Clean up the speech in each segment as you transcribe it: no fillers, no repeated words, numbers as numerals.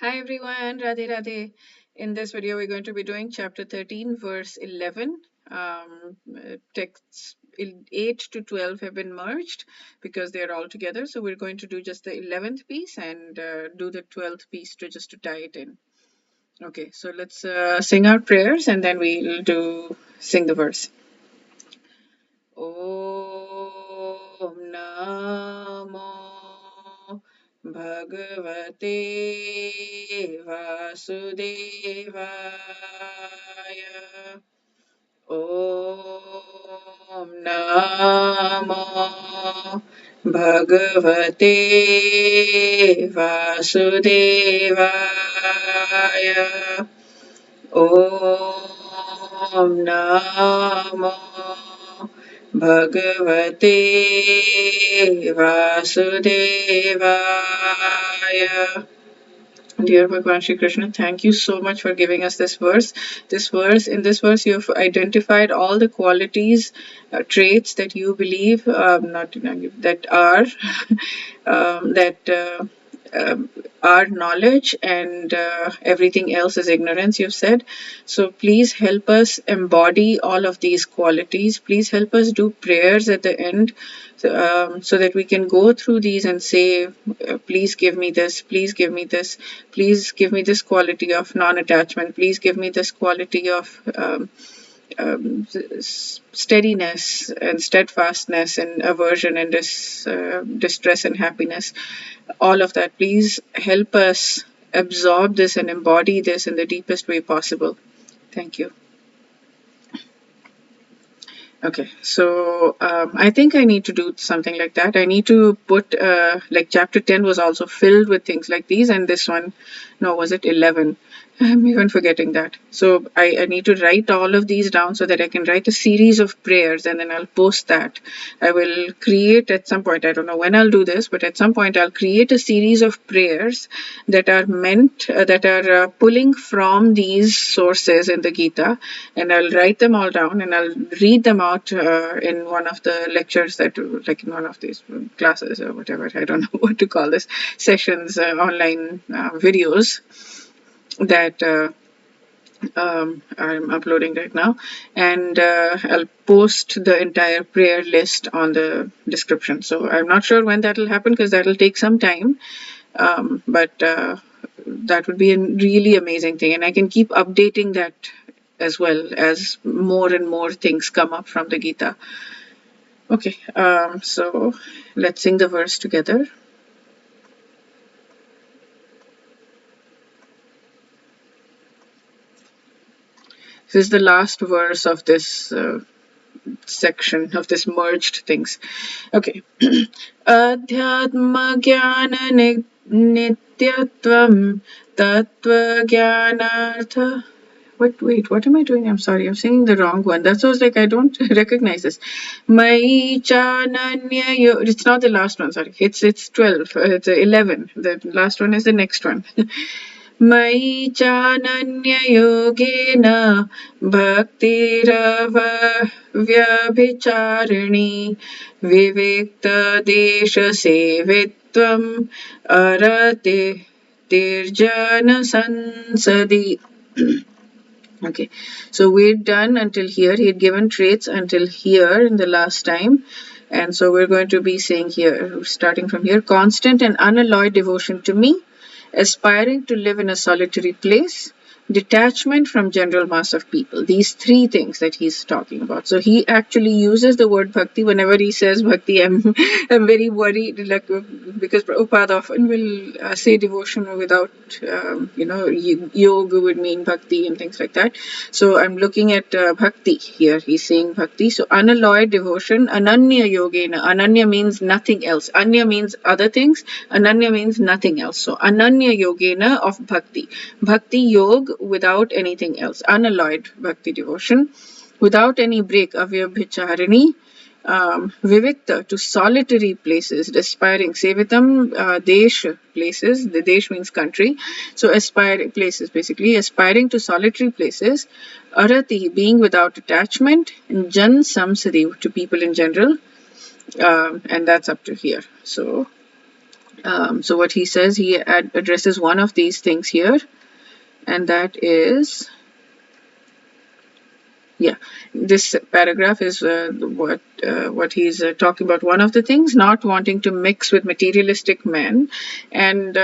Hi everyone, Radhe Radhe. In this video, we're going to be doing chapter 13, verse 11. Texts 8 to 12 have been merged because they're all together. So we're going to do just the 11th piece and do the 12th piece to tie it in. Okay, so let's sing our prayers and then we'll sing the verse. Om Namo Bhagavate Vasudevaya. Om Namo Bhagavate Vasudevaya. Om Namo Bhagavate Vasudevaya. Dear Bhagwan Shri Krishna, thank you so much for giving us this verse. In this verse, you have identified all the qualities, traits that you believe, not that are, that are knowledge and everything else is ignorance, you've said. So please help us embody all of these qualities. Please help us do prayers at the end so that we can go through these and say, please give me this, please give me this, please give me this quality of non-attachment, please give me this quality of steadiness and steadfastness and aversion and distress and happiness, all of that. Please help us absorb this and embody this in the deepest way possible. Thank you. Okay, so I think I need to do something like that. I need to put, like chapter 10 was also filled with things like these, and this one, no, was it 11? I'm even forgetting that. So I need to write all of these down so that I can write a series of prayers and then I'll post that. I will create at some point, I don't know when I'll do this, but at some point I'll create a series of prayers that are pulling from these sources in the Gita, and I'll write them all down and I'll read them out in one of the lectures like in one of these classes or whatever, I don't know what to call this, sessions, online videos that I'm uploading right now, and I'll post the entire prayer list on the description. So I'm not sure when that'll happen because that'll take some time, but that would be a really amazing thing, and I can keep updating that as well as more and more things come up from the Gita. Okay, so let's sing the verse together. This is the last verse of this section of this merged things. Okay. Adhyatma jnana nityatvam tattva jnanartha. Wait, what am I doing? I'm sorry, I'm singing the wrong one. That was like, I don't recognize this. Mai chananya yo. It's not the last one, sorry. It's 12. It's 11. The last one is the next one. Mai chananya yogena bhaktiravvyabhicharini vivikta desha sevitvam arate tirjana sansadi. Okay, so we're done until here. He had given traits until here in the last time. And so we're going to be saying here, starting from here, constant and unalloyed devotion to me, aspiring to live in a solitary place, detachment from general mass of people. These three things that he's talking about. So he actually uses the word bhakti. Whenever he says bhakti, I'm very worried, like, because Prabhupada often will say devotion without, yoga would mean bhakti and things like that. So I'm looking at bhakti here. He's saying bhakti. So unalloyed devotion, ananya yogena. Ananya means nothing else. Anya means other things. Ananya means nothing else. So ananya yogena of bhakti. Bhakti yoga without anything else. Unalloyed bhakti devotion. Without any break. Avyabhicharini. Vivikta, to solitary places, aspiring. Sevitam, desh, places. The desh means country. So aspiring places, basically. Aspiring to solitary places. Arati, being without attachment. And jan samsadi, to people in general. And that's up to here. So So what he says, he addresses one of these things here, and that is, yeah, this paragraph is what he's talking about. One of the things, not wanting to mix with materialistic men, and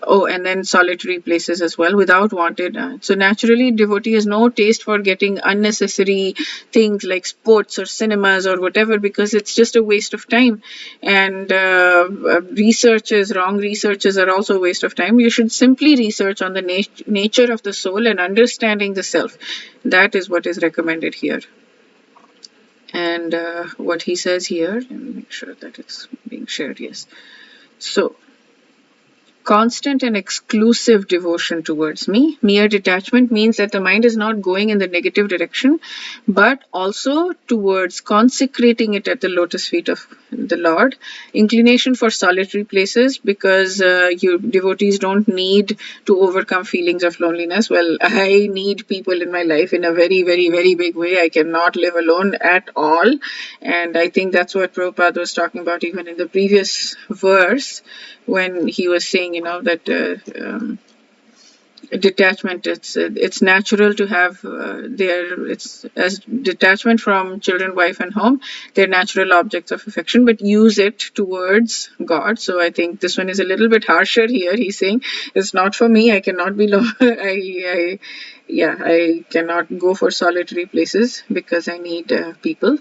oh, and then solitary places as well without wanted. So naturally, devotee has no taste for getting unnecessary things like sports or cinemas or whatever, because it's just a waste of time. And wrong researches are also a waste of time. You should simply research on the nature of the soul and understanding the self. That is what is recommended here. And what he says here, let me make sure that it's being shared. Yes. So, constant and exclusive devotion towards me. Mere detachment means that the mind is not going in the negative direction, but also towards consecrating it at the lotus feet of the Lord. Inclination for solitary places, because you devotees don't need to overcome feelings of loneliness. Well, I need people in my life in a very, very, very big way. I cannot live alone at all. And I think that's what Prabhupada was talking about even in the previous verse, when he was saying, that detachment, it's natural to have it's as detachment from children, wife, and home. They're natural objects of affection, but use it towards God. So I think this one is a little bit harsher here. He's saying it's not for me. I cannot be I cannot go for solitary places because I need people.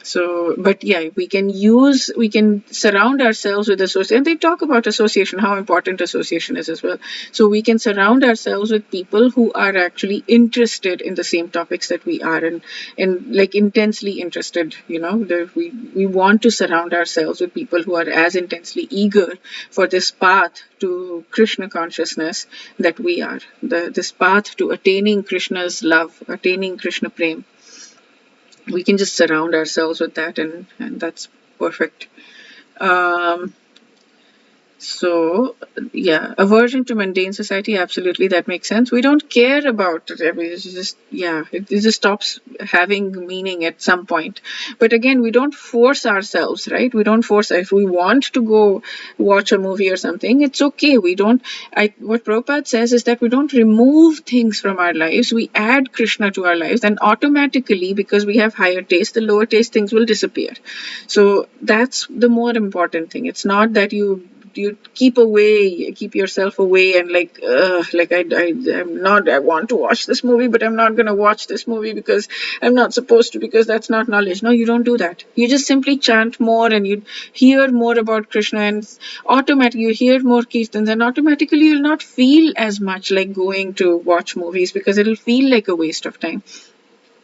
So, but yeah, we can surround ourselves with association. And they talk about association, how important association is as well. So we can surround ourselves with people who are actually interested in the same topics that we are, and like intensely interested. We want to surround ourselves with people who are as intensely eager for this path to Krishna consciousness that we are. This path to attaining Krishna's love, attaining Krishna Prem. We can just surround ourselves with that, and that's perfect. um, so, yeah, aversion to mundane society, absolutely, that makes sense. We don't care about it. I mean, it's just, yeah, it just stops having meaning at some point. But again, we don't force ourselves, right? We don't force. If we want to go watch a movie or something, it's okay. We don't. What Prabhupada says is that we don't remove things from our lives. We add Krishna to our lives, and automatically, because we have higher taste, the lower taste things will disappear. So that's the more important thing. It's not that you keep yourself away, and I want to watch this movie, but I'm not going to watch this movie because I'm not supposed to, because that's not knowledge. No, you don't do that. You just simply chant more, and you hear more about Krishna, and automatically you hear more kirtans, and automatically you'll not feel as much like going to watch movies, because it'll feel like a waste of time.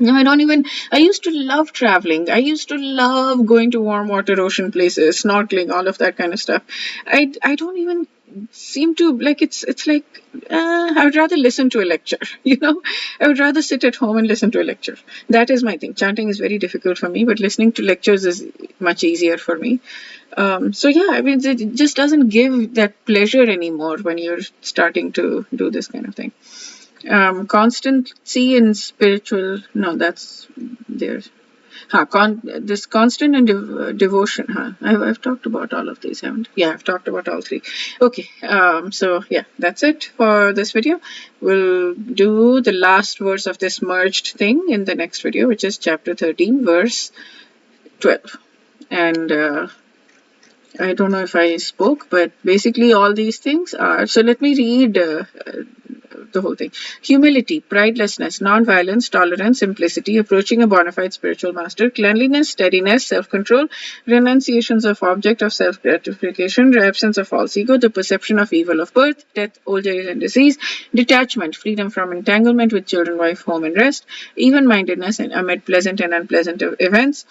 No, I used to love traveling. I used to love going to warm water ocean places, snorkeling, all of that kind of stuff. I don't even seem to like, it's like, I would rather listen to a lecture, I would rather sit at home and listen to a lecture. That is my thing. Chanting is very difficult for me, but listening to lectures is much easier for me. So yeah, I mean, it just doesn't give that pleasure anymore when you're starting to do this kind of thing. Constancy in spiritual, no, that's there. This constant and devotion. I've talked about all of these, haven't I? Yeah, I've talked about all three. Okay, so yeah, that's it for this video. We'll do the last verse of this merged thing in the next video, which is chapter 13, verse 12. And I don't know if I spoke, but basically all these things are. So let me read the whole thing. Humility, pridelessness, non-violence, tolerance, simplicity, approaching a bona fide spiritual master, cleanliness, steadiness, self-control, renunciations of object of self-gratification, absence of false ego, the perception of evil of birth, death, old age and disease, detachment, freedom from entanglement with children, wife, home and rest, even-mindedness amid pleasant and unpleasant events,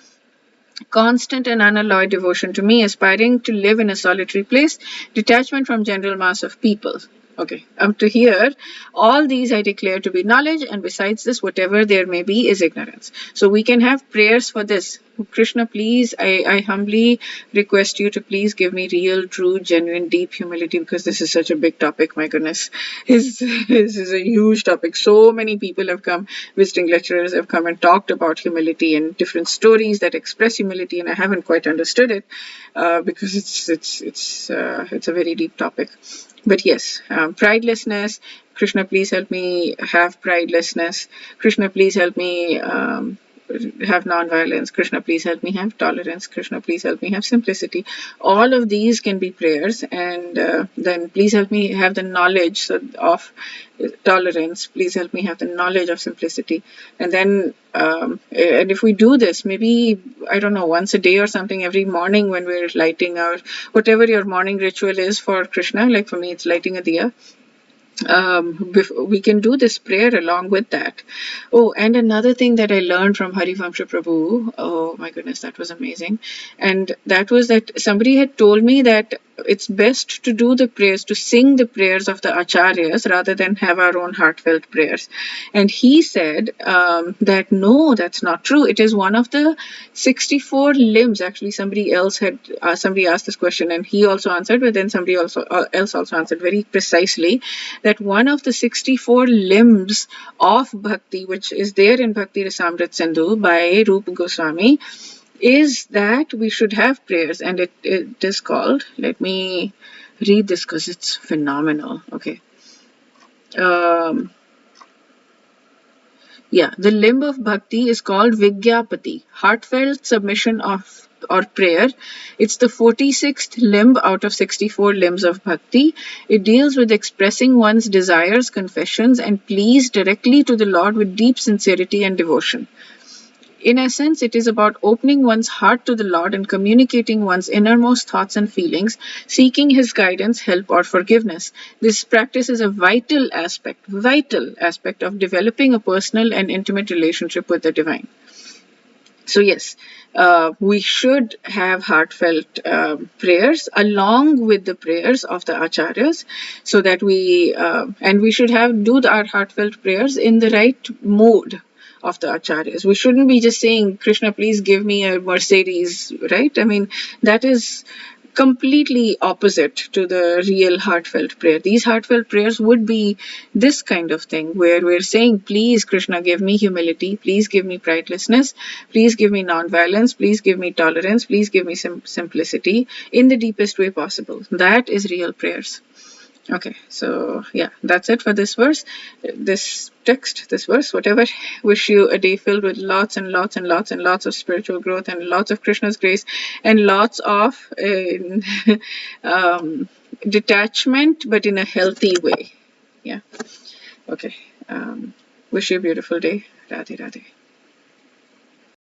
constant and unalloyed devotion to me, aspiring to live in a solitary place, detachment from general mass of people. Okay, up to here, all these I declare to be knowledge, and besides this, whatever there may be is ignorance. So we can have prayers for this. Krishna, please, I humbly request you to please give me real, true, genuine, deep humility, because this is such a big topic. My goodness, this is a huge topic. So many people have come, visiting lecturers have come and talked about humility and different stories that express humility, and I haven't quite understood it because it's a very deep topic. But yes, pridelessness. Krishna, please help me have pridelessness. Krishna, please help me have non-violence. Krishna, please help me have tolerance. Krishna, please help me have simplicity. All of these can be prayers, and then please help me have the knowledge of tolerance. Please help me have the knowledge of simplicity. And then, and if we do this, maybe, I don't know, once a day or something, every morning when we're lighting our, whatever your morning ritual is for Krishna, like for me, it's lighting a diya. We can do this prayer along with that. Oh, and another thing that I learned from Harivamsha Prabhu, oh my goodness, that was amazing. And that was that somebody had told me that it's best to do the prayers, to sing the prayers of the acharyas rather than have our own heartfelt prayers. And he said that no, that's not true. It is one of the 64 limbs. Actually, somebody else somebody asked this question and he also answered, but then somebody else also answered very precisely that one of the 64 limbs of bhakti, which is there in Bhakti Rasamrit Sindhu by Rupa Goswami, is that we should have prayers. And it is called, let me read this because it's phenomenal. Okay. The limb of bhakti is called Vigyapati, heartfelt submission of or prayer. It's the 46th limb out of 64 limbs of bhakti. It deals with expressing one's desires, confessions, and pleas directly to the Lord with deep sincerity and devotion. In essence, it is about opening one's heart to the Lord and communicating one's innermost thoughts and feelings, seeking His guidance, help, or forgiveness. This practice is a vital aspect of developing a personal and intimate relationship with the Divine. So yes, we should have heartfelt prayers along with the prayers of the acharyas, so that and we should do our heartfelt prayers in the right mood of the acharyas. We shouldn't be just saying, Krishna, please give me a Mercedes, right? I mean, that is completely opposite to the real heartfelt prayer. These heartfelt prayers would be this kind of thing where we're saying, please, Krishna, give me humility, please give me pridelessness, please give me non-violence, please give me tolerance, please give me simplicity in the deepest way possible. That is real prayers. Okay, so yeah, that's it for this verse, this verse, whatever. Wish you a day filled with lots and lots and lots and lots of spiritual growth and lots of Krishna's grace and lots of detachment, but in a healthy way. Yeah. Okay. Wish you a beautiful day. Radhe Radhe.